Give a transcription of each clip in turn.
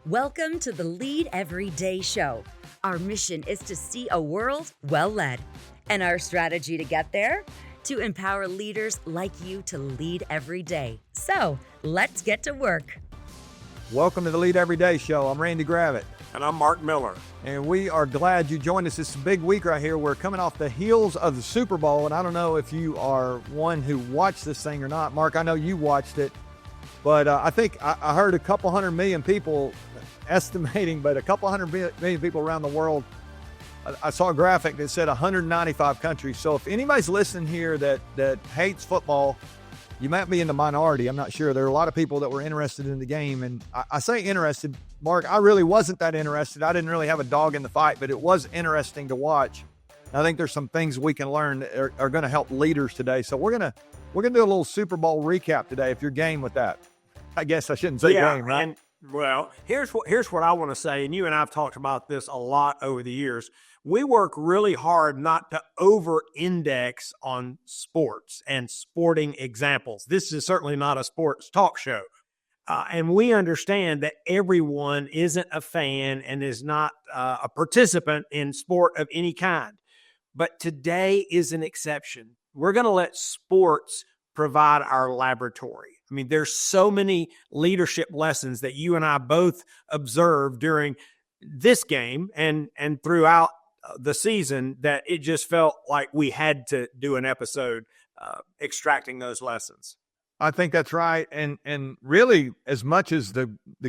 Welcome to the Lead Every Day show. Our mission is to see a world well led. And our strategy to get there? To empower leaders like you to lead every day. So let's get to work. Welcome to the Lead Every Day show. I'm Randy Gravitt. And I'm Mark Miller. And we are glad you joined us. It's a big week right here. We're coming off the heels of the Super Bowl. And I don't know if you are one who watched this thing or not. Mark, I know you watched it. But I think I heard a couple 100 million people estimating, but a couple 100 million people around the world. I saw a graphic that said 195 countries. So if anybody's listening here that hates football, you might be in the minority. I'm not sure. There are a lot of people that were interested in the game. And I say interested, Mark, I really wasn't that interested. I didn't really have a dog in the fight, but it was interesting to watch. I think there's some things we can learn that are going to help leaders today. So we're gonna do a little Super Bowl recap today if you're game with that. I guess I shouldn't say game, right? And, well, here's what I want to say, and you and I have talked about this a lot over the years. We work really hard not to over-index on sports and sporting examples. This is certainly not a sports talk show. And we understand that everyone isn't a fan and is not a participant in sport of any kind. But today is an exception. We're going to let sports provide our laboratory. I mean, there's so many leadership lessons that you and I both observed during this game and throughout the season that it just felt like we had to do an episode extracting those lessons. I think that's right. And really, as much as the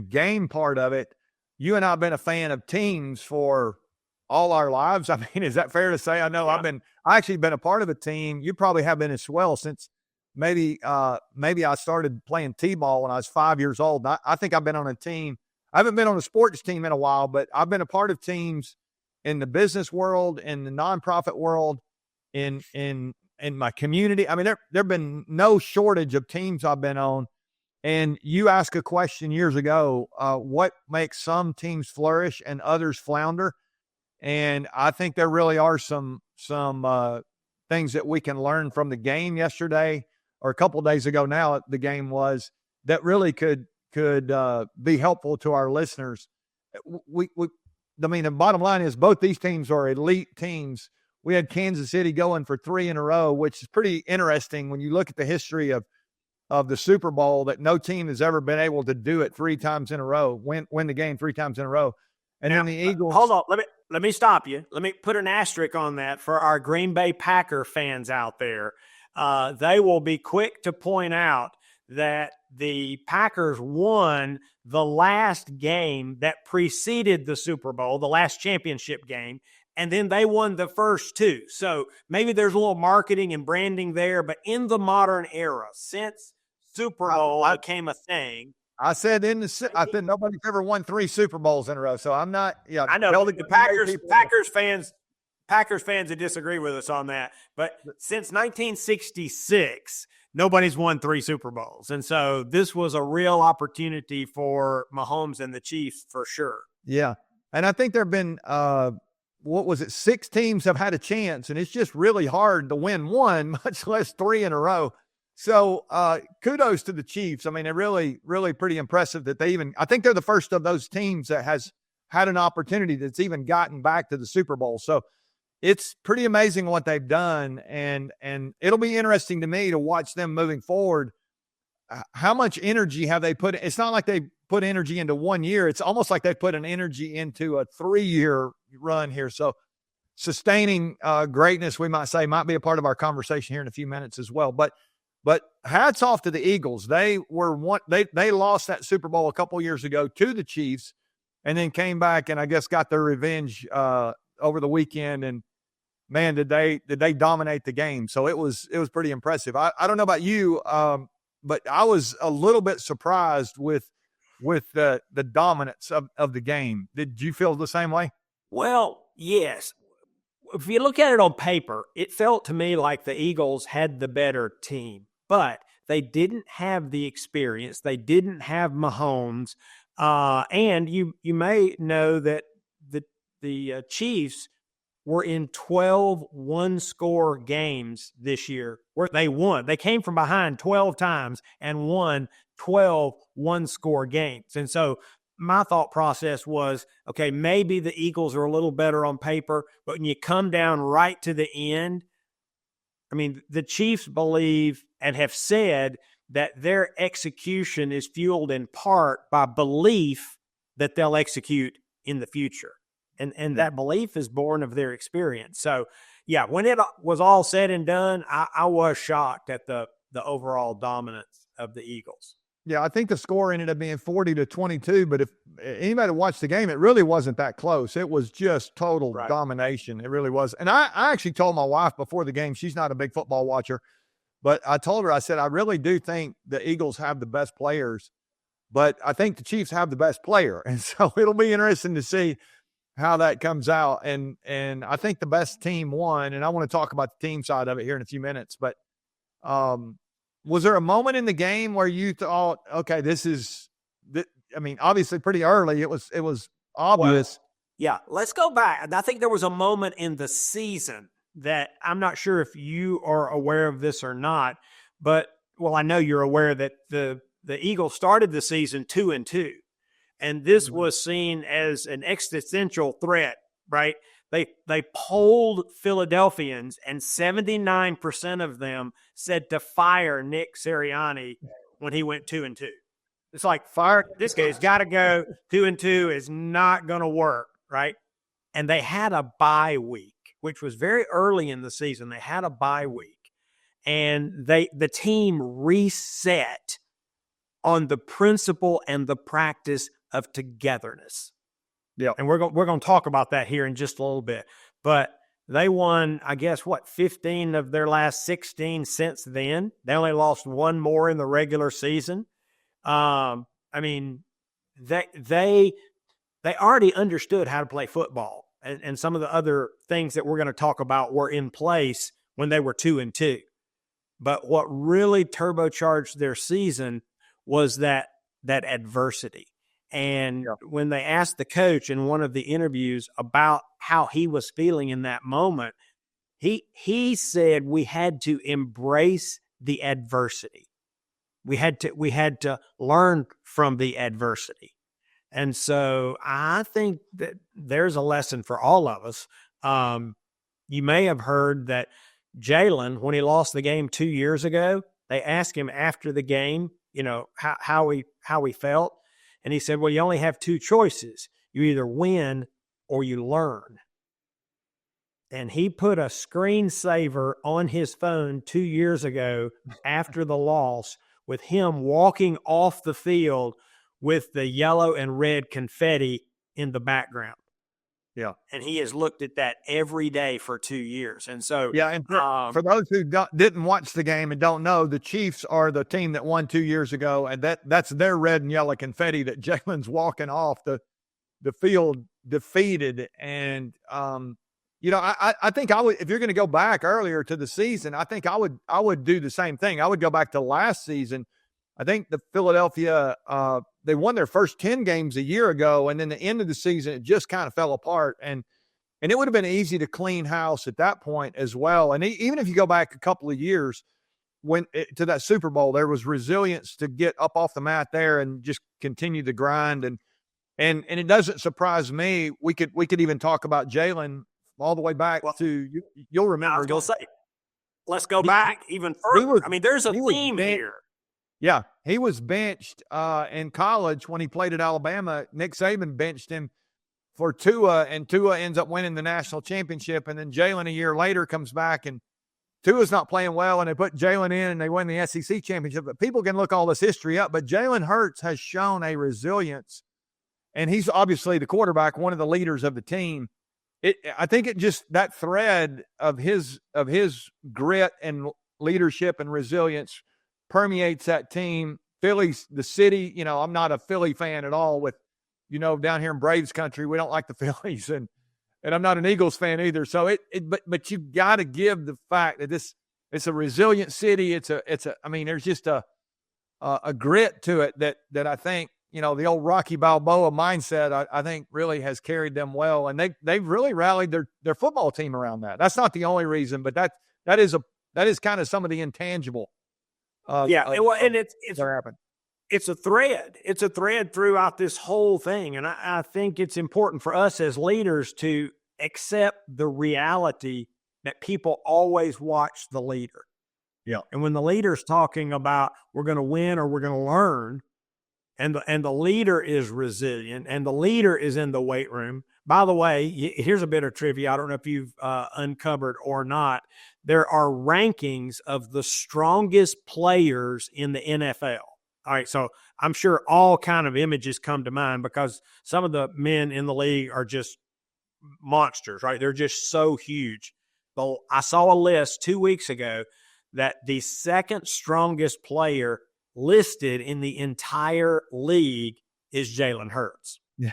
game part of it, you and I have been a fan of teams for all our lives. I mean, is that fair to say? I know I actually been a part of a team. You probably have been as well since maybe I started playing t-ball when I was 5 years old. I think I've been on a team. I haven't been on a sports team in a while, but I've been a part of teams in the business world, in the nonprofit world, in my community. I mean, there've been no shortage of teams I've been on. And you asked a question years ago, what makes some teams flourish and others flounder? And I think there really are some things that we can learn from the game yesterday, or a couple of days ago now, the game was, that really could be helpful to our listeners. I mean, the bottom line is both these teams are elite teams. We had Kansas City going for 3 in a row, which is pretty interesting when you look at the history of the Super Bowl, that no team has ever been able to do it 3 times in a row, win the game 3 times in a row. And now, then the Eagles. Hold on, let me stop you. Let me put an asterisk on that for our Green Bay Packer fans out there. They will be quick to point out that the Packers won the last game that preceded the Super Bowl, the last championship game, and then they won the first 2. So maybe there's a little marketing and branding there, but in the modern era, since Super Bowl became a thing, I said I said nobody's ever won 3 Super Bowls in a row, so I'm not. Yeah, I know the Packers fans that disagree with us on that, but since 1966, nobody's won 3 Super Bowls, and so this was a real opportunity for Mahomes and the Chiefs for sure. Yeah, and I think there have been 6 teams have had a chance, and it's just really hard to win 1, much less 3 in a row. So kudos to the Chiefs. I mean, they're really, really pretty impressive that I think they're the first of those teams that has had an opportunity that's even gotten back to the Super Bowl. So it's pretty amazing what they've done. And it'll be interesting to me to watch them moving forward. How much energy have they put? It's not like they put energy into 1 year. It's almost like they put an energy into a 3-year run here. So sustaining greatness, we might say, might be a part of our conversation here in a few minutes as well. But hats off to the Eagles. They lost that Super Bowl a couple years ago to the Chiefs, and then came back and I guess got their revenge over the weekend. And man, did they dominate the game? So it was pretty impressive. I don't know about you, but I was a little bit surprised with the dominance of the game. Did you feel the same way? Well, yes. If you look at it on paper, it felt to me like the Eagles had the better team, but they didn't have the experience. They didn't have Mahomes. And you may know that the Chiefs were in 12 one-score games this year where they won. They came from behind 12 times and won 12 one-score games. And so my thought process was, okay, maybe the Eagles are a little better on paper, but when you come down right to the end, I mean, the Chiefs believe and have said that their execution is fueled in part by belief that they'll execute in the future. And that belief is born of their experience. So, yeah, when it was all said and done, I was shocked at the overall dominance of the Eagles. Yeah, I think the score ended up being 40-22, but if anybody watched the game, it really wasn't that close. It was just total domination. It really was. And I actually told my wife before the game, she's not a big football watcher, but I told her, I said, I really do think the Eagles have the best players, but I think the Chiefs have the best player. And so it'll be interesting to see how that comes out. And I think the best team won, and I want to talk about the team side of it here in a few minutes, but was there a moment in the game where you thought, okay, I mean, obviously pretty early. It was obvious. Well, yeah, let's go back. I think there was a moment in the season that I'm not sure if you are aware of this or not, but, well, I know you're aware that the Eagles started the season 2-2, and this was seen as an existential threat, right? They polled Philadelphians, and 79% of them said to fire Nick Sirianni when he went 2-2. It's like, fire this guy's got to go. 2-2 is not going to work, right? And they had a bye week, which was very early in the season. They had a bye week, and the team reset on the principle and the practice of togetherness. Yeah, and we're going to talk about that here in just a little bit. But they won, I guess, 15 of their last 16 since then. They only lost one more in the regular season. I mean, they already understood how to play football, and some of the other things that we're going to talk about were in place when they were 2-2. But what really turbocharged their season was that adversity. And when they asked the coach in one of the interviews about how he was feeling in that moment, he said we had to embrace the adversity. We had to learn from the adversity. And so I think that there's a lesson for all of us. You may have heard that Jalen, when he lost the game 2 years ago, they asked him after the game, how he felt. And he said, well, you only have two choices. You either win or you learn. And he put a screensaver on his phone 2 years ago after the loss with him walking off the field with the yellow and red confetti in the background. Yeah. And he has looked at that every day for 2 years. And so, yeah. And for those who didn't watch the game and don't know, the Chiefs are the team that won 2 years ago. And that's their red and yellow confetti that Jalen's walking off the field defeated. And, I think I would, if you're going to go back earlier to the season, I think I would do the same thing. I would go back to last season. I think the Philadelphia, they won their first 10 games a year ago, and then the end of the season, it just kind of fell apart. And it would have been easy to clean house at that point as well. And even if you go back a couple of years to that Super Bowl, there was resilience to get up off the mat there and just continue the grind. And it doesn't surprise me. We could even talk about Jalen all the way back to, you'll remember. I was going to say, let's go back even further. There's a theme here. Yeah, he was benched in college when he played at Alabama. Nick Saban benched him for Tua, and Tua ends up winning the national championship. And then Jalen a year later comes back, and Tua's not playing well, and they put Jalen in, and they win the SEC championship. But people can look all this history up. But Jalen Hurts has shown a resilience, and he's obviously the quarterback, one of the leaders of the team. I think it just, that thread of his grit and leadership and resilience permeates that team. Philly's the city, I'm not a Philly fan at all with, down here in Braves country, we don't like the Phillies, and I'm not an Eagles fan either. So but you got to give the fact that it's a resilient city. There's just a grit to it that I think, the old Rocky Balboa mindset, I think really has carried them well. And they've really rallied their football team around that. That's not the only reason, but that is kind of some of the intangible. And it's happened. it's a thread. It's a thread throughout this whole thing. And I think it's important for us as leaders to accept the reality that people always watch the leader. Yeah. And when the leader's talking about we're going to win or we're going to learn, and the leader is resilient and the leader is in the weight room. By the way, here's a bit of trivia. I don't know if you've uncovered or not. There are rankings of the strongest players in the NFL. All right, so I'm sure all kind of images come to mind because some of the men in the league are just monsters, right? They're just so huge. But I saw a list 2 weeks ago that the second strongest player listed in the entire league is Jalen Hurts. Yeah.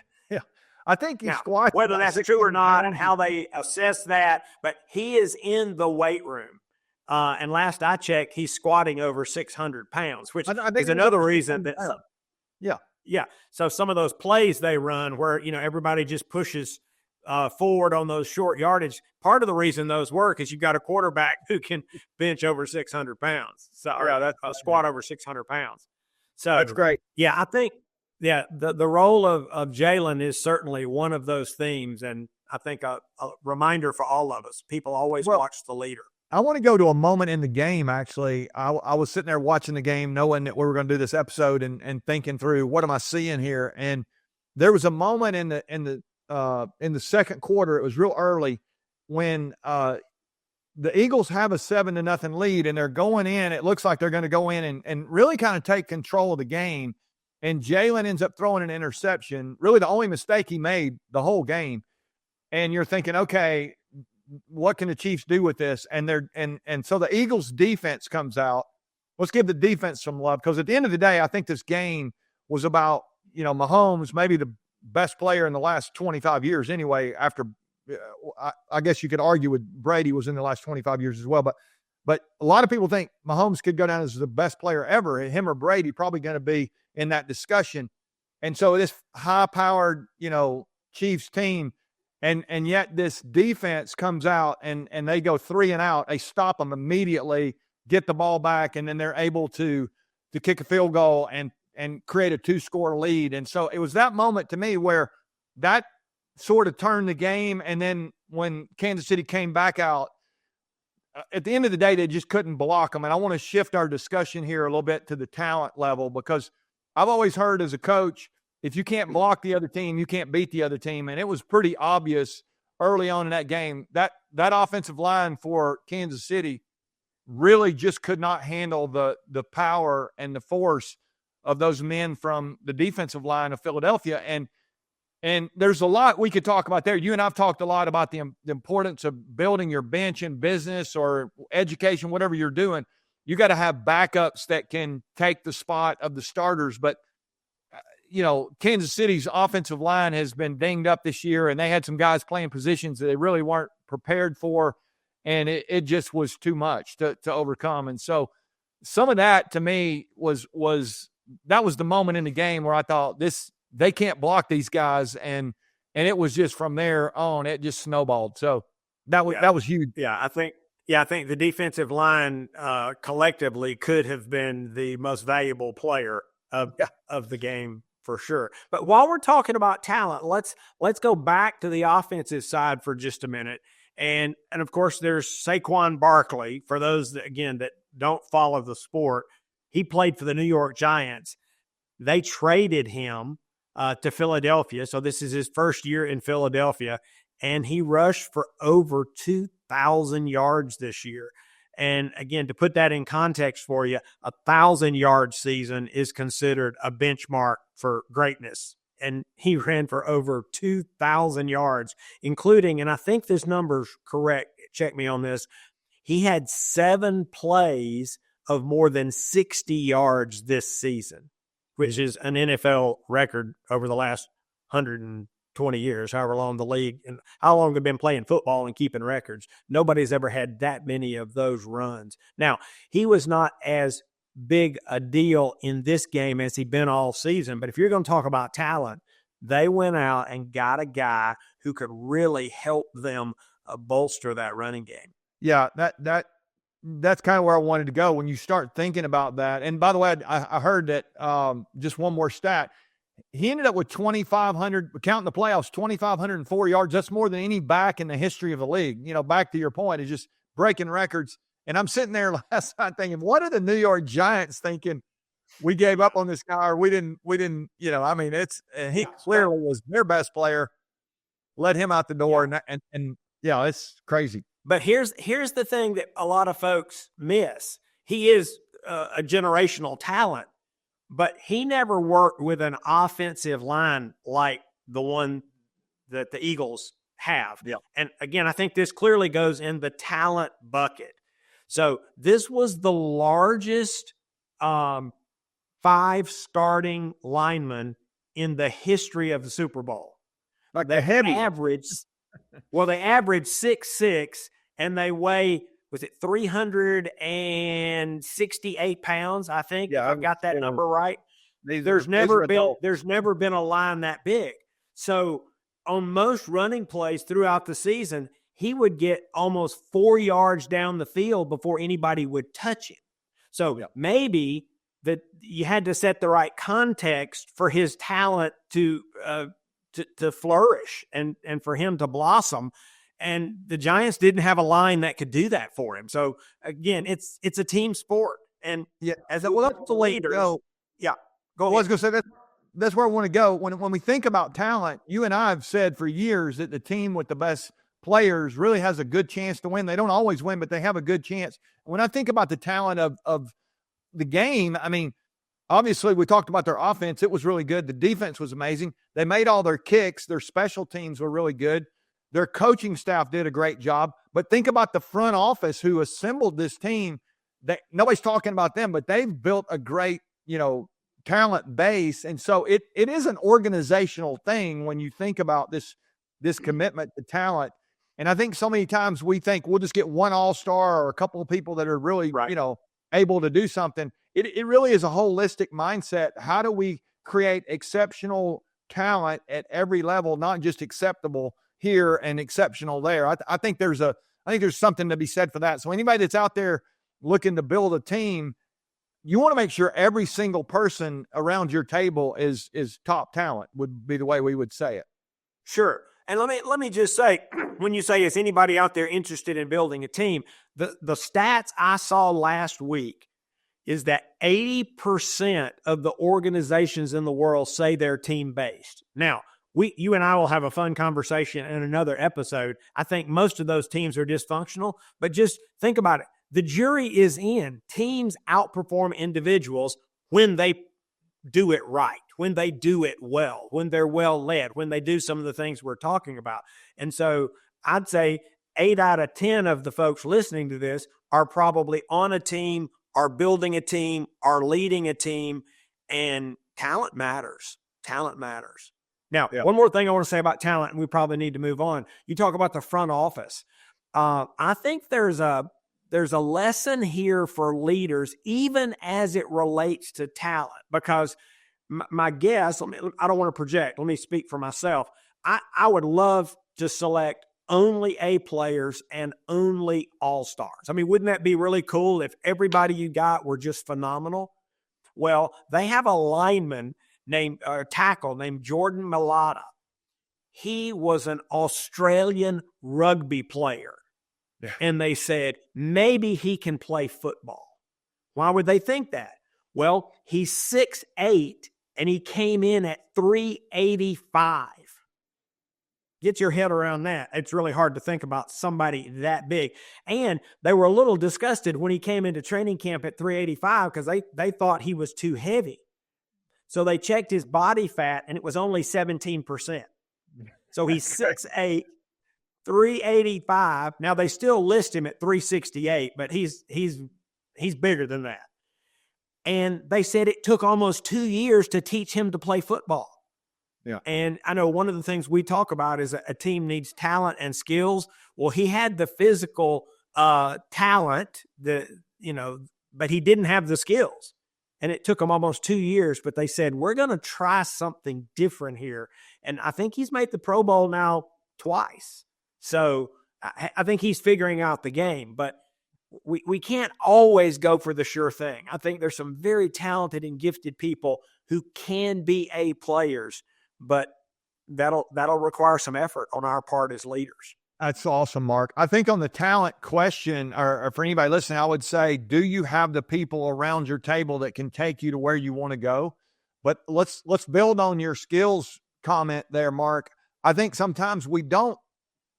I think he's whether that's true or not and how they assess that, but he is in the weight room. And last I checked, he's squatting over 600 pounds, which is another reason that Yeah. So some of those plays they run where, everybody just pushes forward on those short yardage. Part of the reason those work is you've got a quarterback who can bench over 600 pounds. So that's a squat over 600 pounds. So that's great. Yeah, I think, the role of Jalen is certainly one of those themes. And I think a reminder for all of us, people always watch the leader. I want to go to a moment in the game, actually. I was sitting there watching the game, knowing that we were going to do this episode and thinking through, what am I seeing here? And there was a moment in the second quarter, it was real early, when the Eagles have a 7-0 lead and they're going in. It looks like they're going to go in and really kind of take control of the game. And Jalen ends up throwing an interception, really the only mistake he made the whole game. And you're thinking, okay, what can the Chiefs do with this? And so the Eagles defense comes out. Let's give the defense some love, because at the end of the day, I think this game was about, Mahomes, maybe the best player in the last 25 years anyway, after I guess you could argue with Brady was in the last 25 years as well. But a lot of people think Mahomes could go down as the best player ever. Him or Brady probably going to be in that discussion. And so this high-powered, Chiefs team, and yet this defense comes out and they go 3 and out. They stop them immediately, get the ball back, and then they're able to kick a field goal and create a 2-score lead. And so it was that moment to me where that sort of turned the game. And then when Kansas City came back out, at the end of the day, they just couldn't block them. And I want to shift our discussion here a little bit to the talent level, because I've always heard as a coach, if you can't block the other team, you can't beat the other team. And it was pretty obvious early on in that game that offensive line for Kansas City really just could not handle the power and the force of those men from the defensive line of Philadelphia. And there's a lot we could talk about there. You and I've talked a lot about the importance of building your bench in business or education, whatever you're doing. You got to have backups that can take the spot of the starters. But, Kansas City's offensive line has been dinged up this year, and they had some guys playing positions that they really weren't prepared for, and it just was too much to overcome. And so some of that to me was the moment in the game where I thought they can't block these guys, and it was just from there on, it just snowballed. So that was huge. I think the defensive line collectively could have been the most valuable player of the game for sure. But while we're talking about talent, let's go back to the offensive side for just a minute. And of course, there's Saquon Barkley. For those that don't follow the sport, he played for the New York Giants. They traded him to Philadelphia. So this is his first year in Philadelphia, and he rushed for over 2,000 yards this year. And again, to put that in context for you, 1,000-yard season is considered a benchmark for greatness. And he ran for over 2,000 yards, including, and I think this number's correct, check me on this, he had 7 plays of more than 60 yards this season, which is an NFL record over the last 120 years, however long the league and how long they've been playing football and keeping records. Nobody's ever had that many of those runs. Now, he was not as big a deal in this game as he'd been all season, but if you're going to talk about talent, they went out and got a guy who could really help them bolster that running game. Yeah, that that's kind of where I wanted to go when you start thinking about that. And by the way, I heard that just one more stat. He ended up with 2,500, counting the playoffs, 2,504 yards. That's more than any back in the history of the league. Back to your point, is just breaking records. And I'm sitting there last night thinking, what are the New York Giants thinking? We gave up on this guy, or we didn't, he clearly was their best player, let him out the door. Yeah. And it's crazy. But here's the thing that a lot of folks miss. He is a generational talent, but he never worked with an offensive line like the one that the Eagles have. Yeah. And again, I think this clearly goes in the talent bucket. So this was the largest 5 starting linemen in the history of the Super Bowl. Like they average 6'6", and they weigh, was it 368 pounds? I think. Yeah, I've got that number right. There's never been a line that big. So on most running plays throughout the season, he would get almost 4 yards down the field before anybody would touch him. So maybe that you had to set the right context for his talent to flourish and for him to blossom. And the Giants didn't have a line that could do that for him. So again, it's a team sport. And as a leader, go ahead. I was going to say that's where I want to go. When we think about talent, you and I have said for years that the team with the best players really has a good chance to win. They don't always win, but they have a good chance. When I think about the talent of the game, I mean, obviously we talked about their offense. It was really good. The defense was amazing. They made all their kicks. Their special teams were really good. Their coaching staff did a great job. But think about the front office who assembled this team. That nobody's talking about them, but they've built a great, talent base. And so it is an organizational thing when you think about this commitment to talent. And I think so many times we think we'll just get one all-star or a couple of people that are really, able to do something. It really is a holistic mindset. How do we create exceptional talent at every level, not just acceptable here and exceptional there? I think there's something to be said for that. So anybody that's out there looking to build a team, you want to make sure every single person around your table is top talent, would be the way we would say it. Sure. And let me just say, when you say, is anybody out there interested in building a team, the stats I saw last week is that 80% of the organizations in the world say they're team-based. Now, you and I will have a fun conversation in another episode. I think most of those teams are dysfunctional, but just think about it. The jury is in. Teams outperform individuals when they do it right, when they do it well, when they're well led, when they do some of the things we're talking about. And so I'd say 8 out of 10 of the folks listening to this are probably on a team, are building a team, are leading a team, and talent matters. Talent matters. Now, one more thing I want to say about talent, and we probably need to move on. You talk about the front office. I think there's a lesson here for leaders, even as it relates to talent, because my guess, I don't want to project. Let me speak for myself. I would love to select only A players and only all-stars. I mean, wouldn't that be really cool if everybody you got were just phenomenal? Well, they have a lineman tackle named Jordan Mailata. He was an Australian rugby player. Yeah. And they said, maybe he can play football. Why would they think that? Well, he's 6'8", and he came in at 385. Get your head around that. It's really hard to think about somebody that big. And they were a little disgusted when he came into training camp at 385 because they thought he was too heavy. So they checked his body fat, and it was only 17%. So he's 6'8", 385. Now they still list him at 368, but he's bigger than that. And they said it took almost 2 years to teach him to play football. Yeah. And I know one of the things we talk about is a team needs talent and skills. Well, he had the physical talent, but he didn't have the skills. And it took him almost 2 years, but they said, we're going to try something different here. And I think he's made the Pro Bowl now twice. So I think he's figuring out the game. But we can't always go for the sure thing. I think there's some very talented and gifted people who can be A players, but that'll require some effort on our part as leaders. That's awesome, Mark. I think on the talent question, or for anybody listening, I would say, do you have the people around your table that can take you to where you want to go? But let's build on your skills comment there, Mark. I think sometimes we don't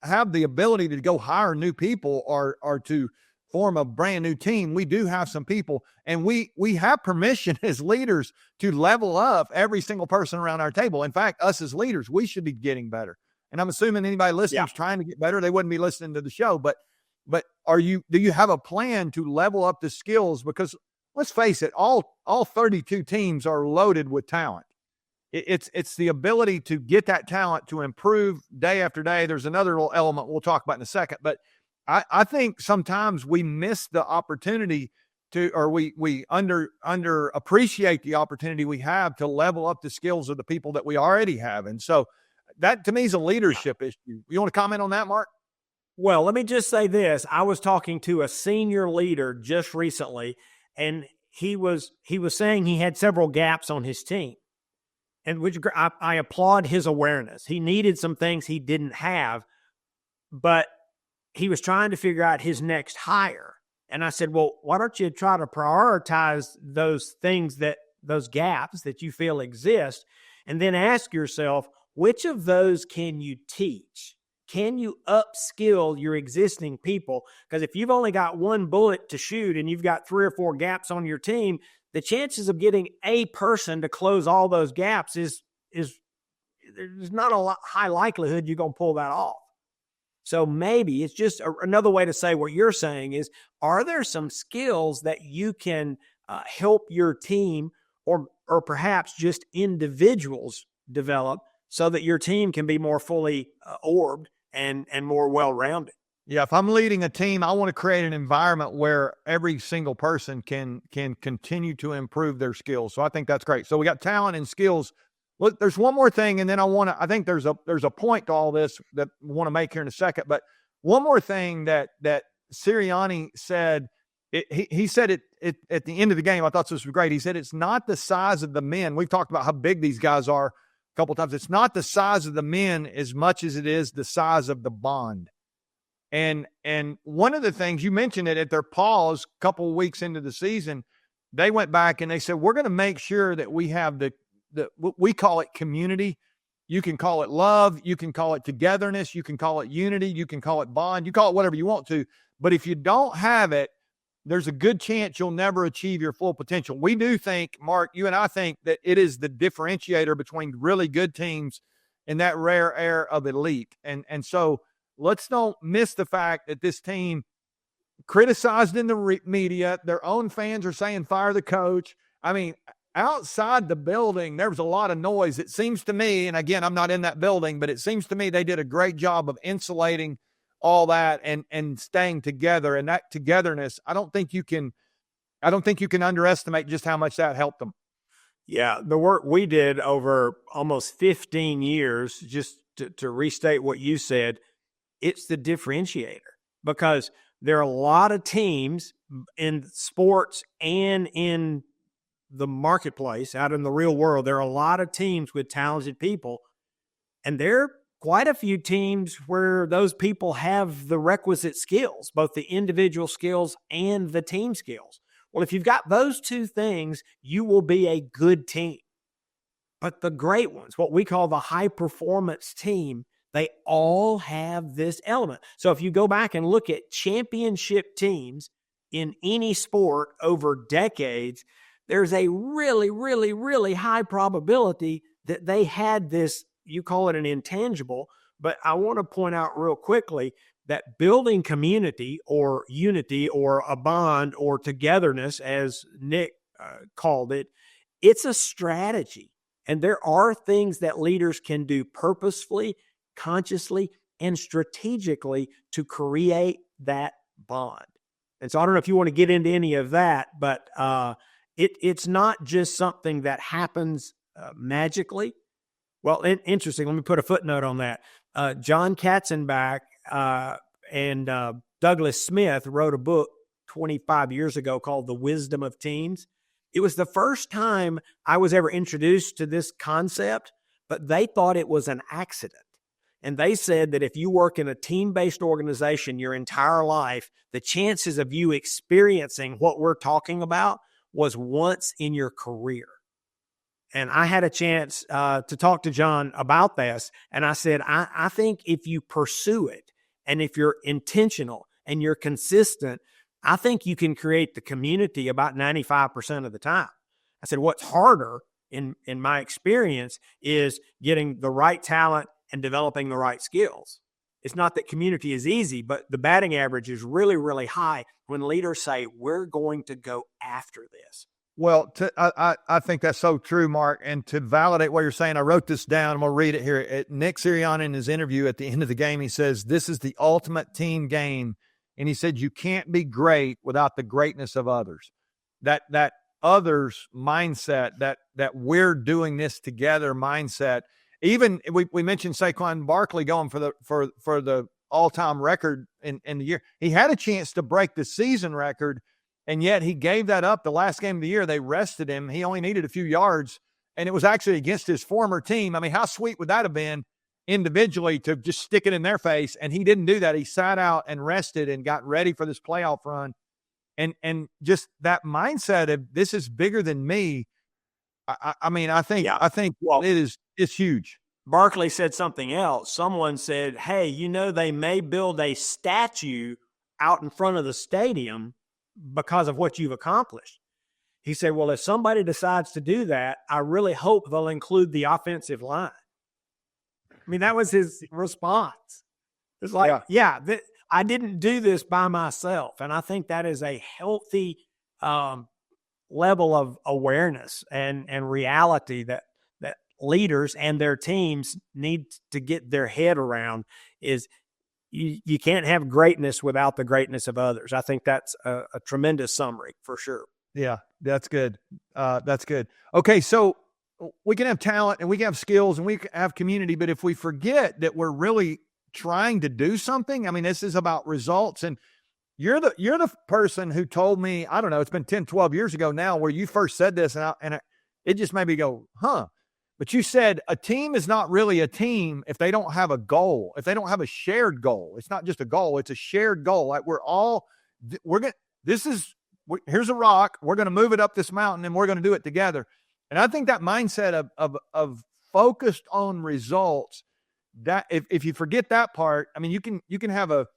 have the ability to go hire new people or to form a brand new team. We do have some people, and we have permission as leaders to level up every single person around our table. In fact, us as leaders, we should be getting better. And I'm assuming anybody listening is trying to get better. They wouldn't be listening to the show. But do you have a plan to level up the skills? Because let's face it, all 32 teams are loaded with talent. It's the ability to get that talent to improve day after day. There's another little element we'll talk about in a second. But I think sometimes we miss the opportunity to, or we under appreciate the opportunity we have to level up the skills of the people that we already have. And so that to me is a leadership issue. You want to comment on that, Mark? Well, let me just say this. I was talking to a senior leader just recently, and he was saying he had several gaps on his team, and which I applaud his awareness. He needed some things he didn't have, but he was trying to figure out his next hire. And I said, well, why don't you try to prioritize those things, those gaps that you feel exist, and then ask yourself, which of those can you teach? Can you upskill your existing people? Because if you've only got one bullet to shoot and you've got 3 or 4 gaps on your team, the chances of getting a person to close all those gaps is there's not a high likelihood you're going to pull that off. So maybe it's just another way to say what you're saying is, are there some skills that you can help your team or perhaps just individuals develop so that your team can be more fully orbed and more well-rounded? Yeah, if I'm leading a team, I want to create an environment where every single person can continue to improve their skills. So I think that's great. So we got talent and skills. Look, there's one more thing, and then I think there's a point to all this that we want to make here in a second. But one more thing that Sirianni said, he said it at the end of the game. I thought this was great. He said it's not the size of the men. We've talked about how big these guys are a couple of times. It's not the size of the men as much as it is the size of the bond. And one of the things you mentioned it at their pause a couple of weeks into the season, they went back and they said, we're going to make sure that we have we call it community. You can call it love. You can call it togetherness. You can call it unity. You can call it bond. You call it whatever you want to. But if you don't have it, there's a good chance you'll never achieve your full potential. We do think, Mark, you and I think that it is the differentiator between really good teams and that rare air of elite. And so let's don't miss the fact that this team criticized in the media, their own fans are saying fire the coach. I mean, outside the building, there was a lot of noise. It seems to me, and again, I'm not in that building, but it seems to me they did a great job of insulating all that and staying together. And that togetherness, I don't think you can underestimate just how much that helped them. Yeah, the work we did over almost 15 years, just to restate what you said, it's the differentiator, because there are a lot of teams in sports and in the marketplace, out in the real world. There are a lot of teams with talented people, and there are quite a few teams where those people have the requisite skills, both the individual skills and the team skills. Well, if you've got those two things, you will be a good team. But the great ones, what we call the high performance team, they all have this element. So if you go back and look at championship teams in any sport over decades, there's a really, really, really high probability that they had this, you call it an intangible, but I want to point out real quickly that building community or unity or a bond or togetherness, as Nick called it, it's a strategy. And there are things that leaders can do purposefully, consciously, and strategically to create that bond. And so I don't know if you want to get into any of that, but it's not just something that happens magically. Well, interesting. Let me put a footnote on that. John Katzenbach and Douglas Smith wrote a book 25 years ago called The Wisdom of Teams. It was the first time I was ever introduced to this concept, but they thought it was an accident. And they said that if you work in a team-based organization your entire life, the chances of you experiencing what we're talking about was once in your career. And I had a chance to talk to John about this. And I said, I think if you pursue it and if you're intentional and you're consistent, I think you can create the community about 95% of the time. I said, what's harder in my experience is getting the right talent and developing the right skills. It's not that community is easy, but the batting average is really, really high when leaders say, we're going to go after this. Well, I think that's so true, Mark. And to validate what you're saying, I wrote this down. I'm going to read it here. Nick Sirianni in his interview at the end of the game, he says, this is the ultimate team game. And he said, you can't be great without the greatness of others. That others mindset, that we're doing this together mindset. Even we mentioned Saquon Barkley going for the all-time record in the year. He had a chance to break the season record, and yet he gave that up the last game of the year. They rested him. He only needed a few yards, and it was actually against his former team. I mean, how sweet would that have been individually to just stick it in their face? And he didn't do that. He sat out and rested and got ready for this playoff run. And just that mindset of this is bigger than me. I mean, I think well, it's huge. Barkley said something else. Someone said, hey, they may build a statue out in front of the stadium because of what you've accomplished. He said, well, if somebody decides to do that, I really hope they'll include the offensive line. I mean, that was his response. It's like, I didn't do this by myself. And I think that is a healthy level of awareness and reality that leaders and their teams need to get their head around is you can't have greatness without the greatness of others. I think that's a tremendous summary for sure. Yeah, that's good. That's good. Okay, so we can have talent and we can have skills and we can have community, but if we forget that we're really trying to do something, I mean, this is about results. And you're the person who told me, I don't know, it's been 10, 12 years ago now where you first said this and it just made me go, huh? But you said a team is not really a team if they don't have a goal, if they don't have a shared goal. It's not just a goal, it's a shared goal. Like here's a rock, we're going to move it up this mountain and we're going to do it together. And I think that mindset of focused on results, that if you forget that part, I mean, you can have a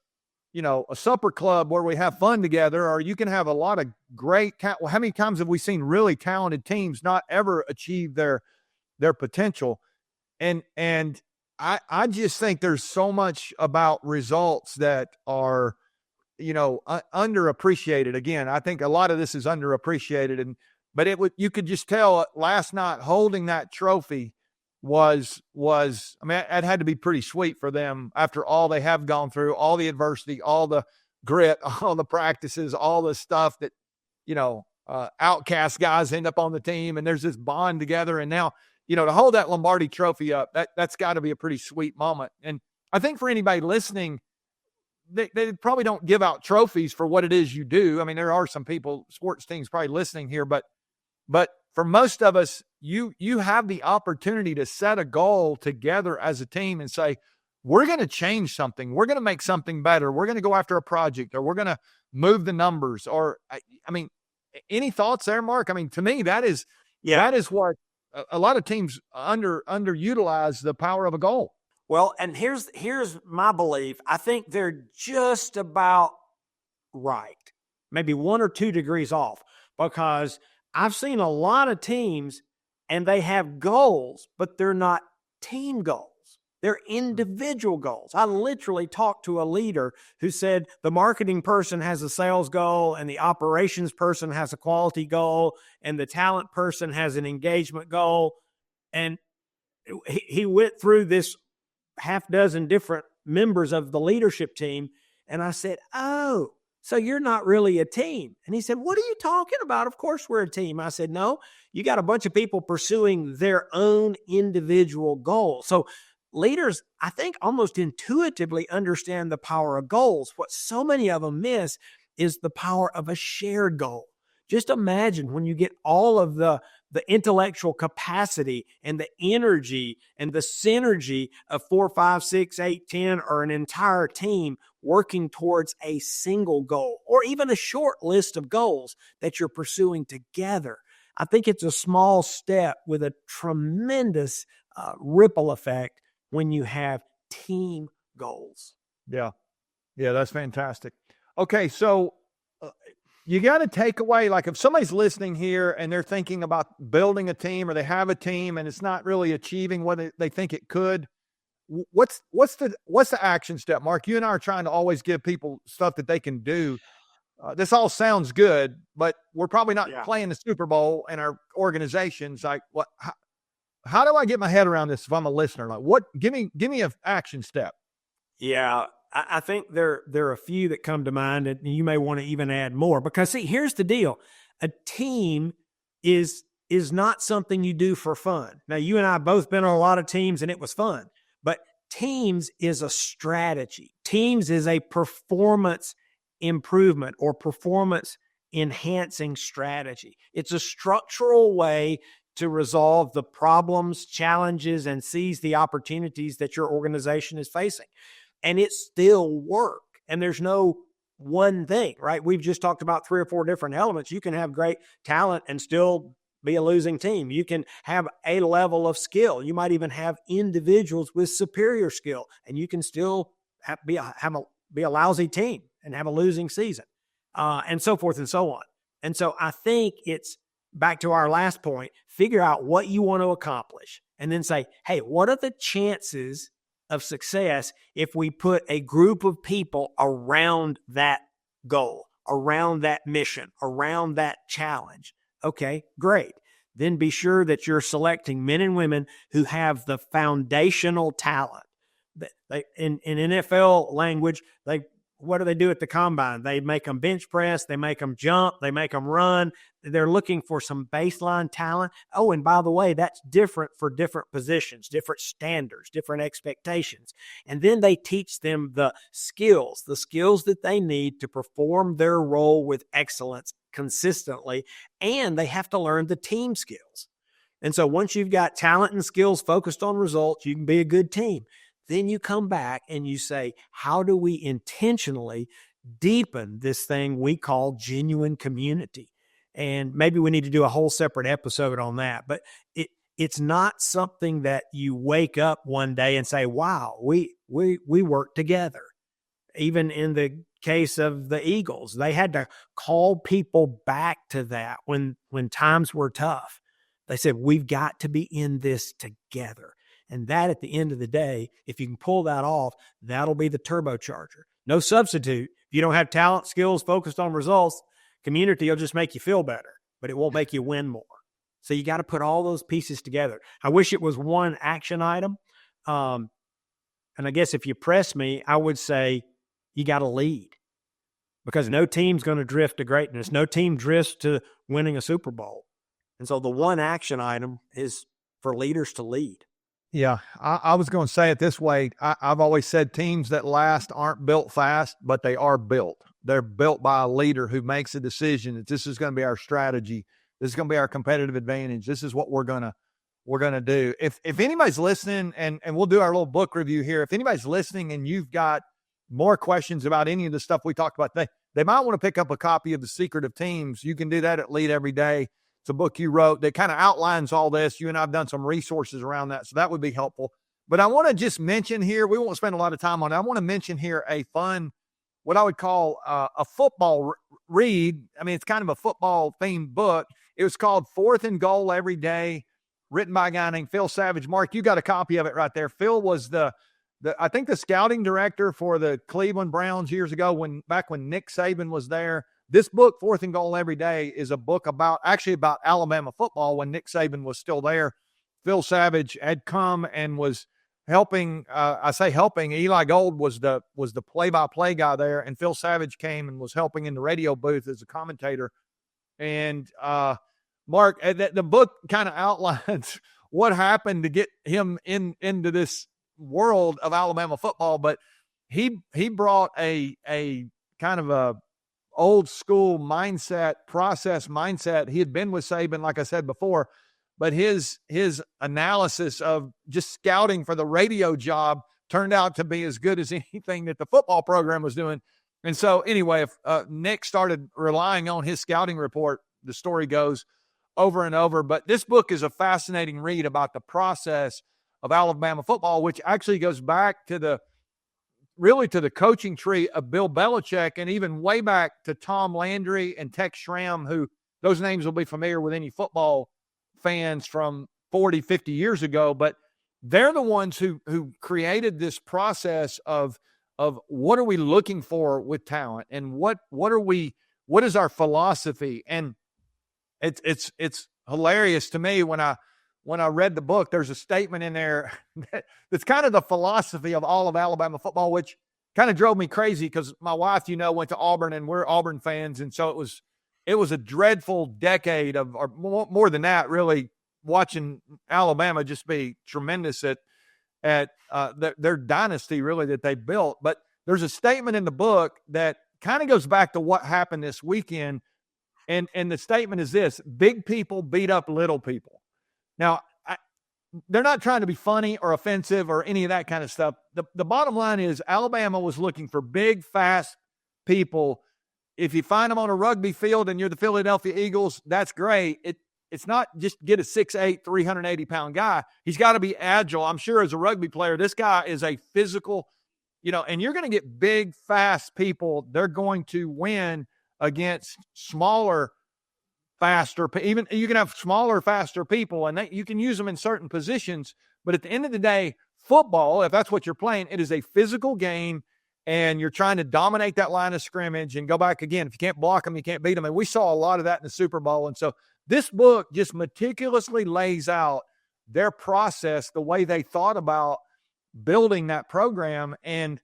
supper club where we have fun together, or you can have a lot of great, how many times have we seen really talented teams not ever achieve their potential? And I just think there's so much about results that are, underappreciated. Again, I think a lot of this is underappreciated. But you could just tell last night holding that trophy was, I mean, it had to be pretty sweet for them after all they have gone through, all the adversity, all the grit, all the practices, all the stuff that, outcast guys end up on the team and there's this bond together. And now, to hold that Lombardi trophy up, that's got to be a pretty sweet moment. And I think for anybody listening, they probably don't give out trophies for what it is you do. I mean, there are some people, sports teams probably listening here, but for most of us, you have the opportunity to set a goal together as a team and say, we're going to change something. We're going to make something better. We're going to go after a project, or we're going to move the numbers. Or, I mean, any thoughts there, Mark? I mean, to me, that is what a lot of teams underutilize the power of a goal. Well, and here's my belief. I think they're just about right, maybe 1 or 2 degrees off, because I've seen a lot of teams and they have goals, but they're not team goals. They're individual goals. I literally talked to a leader who said the marketing person has a sales goal and the operations person has a quality goal and the talent person has an engagement goal. And he went through this half dozen different members of the leadership team. And I said, oh, so you're not really a team. And he said, what are you talking about? Of course we're a team. I said, no, you got a bunch of people pursuing their own individual goals. So leaders, I think, almost intuitively understand the power of goals. What so many of them miss is the power of a shared goal. Just imagine when you get all of the intellectual capacity and the energy and the synergy of 4, 5, 6, 8, 10, or an entire team working towards a single goal, or even a short list of goals that you're pursuing together. I think it's a small step with a tremendous ripple effect when you have team goals. Yeah. Yeah, that's fantastic. Okay, so you got to take away, like if somebody's listening here and they're thinking about building a team, or they have a team and it's not really achieving what they think it could, what's the action step? Mark, you and I are trying to always give people stuff that they can do. This all sounds good, but we're probably not playing the Super Bowl in our organizations. Like, how do I get my head around this if I'm a listener? Like, give me an action step. Yeah, I think there are a few that come to mind, and you may want to even add more, because see, here's the deal. A team is not something you do for fun. Now, you and I both been on a lot of teams and it was fun, but teams is a strategy. Teams is a performance improvement or performance enhancing strategy. It's a structural way to resolve the problems, challenges, and seize the opportunities that your organization is facing. And it still work. And there's no one thing, right? We've just talked about 3 or 4 different elements. You can have great talent and still be a losing team. You can have a level of skill. You might even have individuals with superior skill, and you can still be a lousy team and have a losing season, and so forth and so on. And so I think it's back to our last point, figure out what you want to accomplish and then say, hey, what are the chances of success if we put a group of people around that goal, around that mission, around that challenge? Okay, great. Then be sure that you're selecting men and women who have the foundational talent. In NFL language, what do they do at the combine? They make them bench press, they make them jump, they make them run. They're looking for some baseline talent. Oh, and by the way, that's different for different positions, different standards, different expectations. And then they teach them the skills that they need to perform their role with excellence consistently, and they have to learn the team skills. And so once you've got talent and skills focused on results, you can be a good team. Then you come back and you say, how do we intentionally deepen this thing we call genuine community? And maybe we need to do a whole separate episode on that. But it's not something that you wake up one day and say, wow, we work together. Even in the case of the Eagles, they had to call people back to that when times were tough. They said, we've got to be in this together. And that, at the end of the day, if you can pull that off, that'll be the turbocharger. No substitute. If you don't have talent, skills, focused on results, community will just make you feel better, but it won't make you win more. So you got to put all those pieces together. I wish it was one action item. And I guess if you press me, I would say you got to lead, because no team's going to drift to greatness. No team drifts to winning a Super Bowl. And so the one action item is for leaders to lead. Yeah, I was going to say it this way. I've always said teams that last aren't built fast, but they are built. They're built by a leader who makes a decision that this is going to be our strategy. This is going to be our competitive advantage. This is what we're going to do. If anybody's listening, and we'll do our little book review here. If anybody's listening and you've got more questions about any of the stuff we talked about today, they might want to pick up a copy of The Secret of Teams. You can do that at Lead Every Day. It's a book you wrote that kind of outlines all this. You and I have done some resources around that, so that would be helpful. But I want to just mention here, we won't spend a lot of time on it. I want to mention here a fun, what I would call a football read. I mean, it's kind of a football-themed book. It was called 4th and Goal Every Day, written by a guy named Phil Savage. Mark, you got a copy of it right there. Phil was I think the scouting director for the Cleveland Browns years ago, back when Nick Saban was there. This book, 4th and Goal Every Day, is a book about Alabama football when Nick Saban was still there. Phil Savage had come and was helping. Eli Gold was the play-by-play guy there, and Phil Savage came and was helping in the radio booth as a commentator. And Mark, the book kind of outlines what happened to get him into this world of Alabama football, but he brought a kind of a old school mindset, process mindset. He had been with Saban, like I said before, but his analysis of just scouting for the radio job turned out to be as good as anything that the football program was doing. And so anyway, if Nick started relying on his scouting report, the story goes, over and over. But this book is a fascinating read about the process of Alabama football, which actually goes back to the coaching tree of Bill Belichick, and even way back to Tom Landry and Tex Schramm, who those names will be familiar with any football fans from 40, 50 years ago. But they're the ones who created this process of what are we looking for with talent, and what is our philosophy. And it's hilarious to me when I read the book. There's a statement in there that's kind of the philosophy of all of Alabama football, which kind of drove me crazy because my wife, went to Auburn, and we're Auburn fans. And so it was a dreadful decade of, or more than that, really, watching Alabama just be tremendous at their dynasty, really, that they built. But there's a statement in the book that kind of goes back to what happened this weekend. And the statement is this: big people beat up little people. Now, they're not trying to be funny or offensive or any of that kind of stuff. The bottom line is Alabama was looking for big, fast people. If you find them on a rugby field and you're the Philadelphia Eagles, that's great. It's not just get a 6'8", 380-pound guy. He's got to be agile. I'm sure as a rugby player, this guy is a physical, and you're going to get big, fast people. They're going to win against smaller, faster, even you can have smaller, faster people, and you can use them in certain positions. But at the end of the day, football, if that's what you're playing, it is a physical game, and you're trying to dominate that line of scrimmage and go back again. If you can't block them, you can't beat them. And we saw a lot of that in the Super Bowl. And so this book just meticulously lays out their process, the way they thought about building that program. And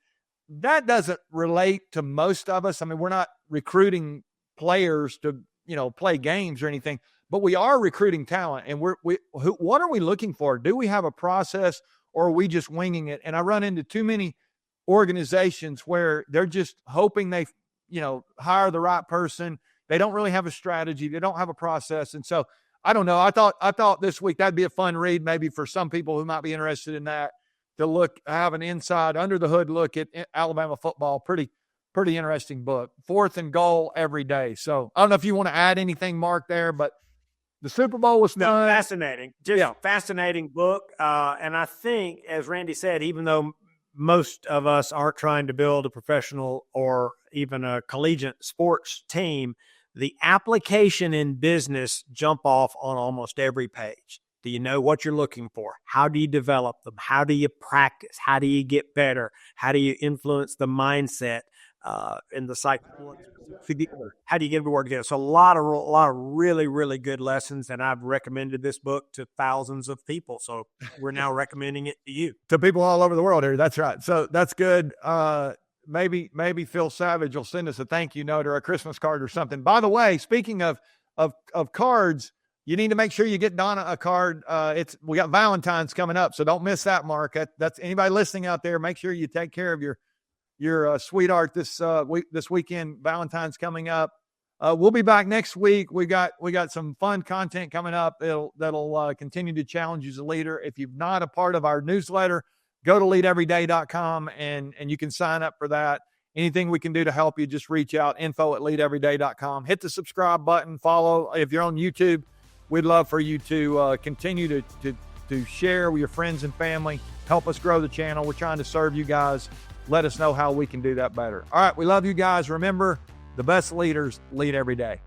that doesn't relate to most of us. I mean, we're not recruiting players to, play games or anything, but we are recruiting talent. And what are we looking for? Do we have a process, or are we just winging it? And I run into too many organizations where they're just hoping they, hire the right person. They don't really have a strategy. They don't have a process. And so I don't know. I thought this week that'd be a fun read, maybe for some people who might be interested in that, to have an inside, under the hood look at Alabama football. Pretty interesting book. 4th and Goal every day. So I don't know if you want to add anything, Mark, there, but the Super Bowl was fun. Fascinating. Fascinating book. And I think, as Randy said, even though most of us aren't trying to build a professional or even a collegiate sports team, the application in business jump off on almost every page. Do you know what you're looking for? How do you develop them? How do you practice? How do you get better? How do you influence the mindset and the psychology? How do you get everyone together? So a lot of really, really good lessons, and I've recommended this book to thousands of people. So we're now recommending it to you. To people all over the world here. That's right. So that's good. Maybe Phil Savage will send us a thank you note or a Christmas card or something. By the way, speaking of cards, you need to make sure you get Donna a card. We got Valentine's coming up, so don't miss that, Mark. That's anybody listening out there. Make sure you take care of your sweetheart this weekend. Valentine's coming up. We'll be back next week. We got some fun content coming up that'll continue to challenge you as a leader. If you're not a part of our newsletter, go to leadeveryday.com and you can sign up for that. Anything we can do to help you, just reach out, info@leadeveryday.com. Hit the subscribe button, follow. If you're on YouTube, we'd love for you to continue to share with your friends and family. Help us grow the channel. We're trying to serve you guys. Let us know how we can do that better. All right, we love you guys. Remember, the best leaders lead every day.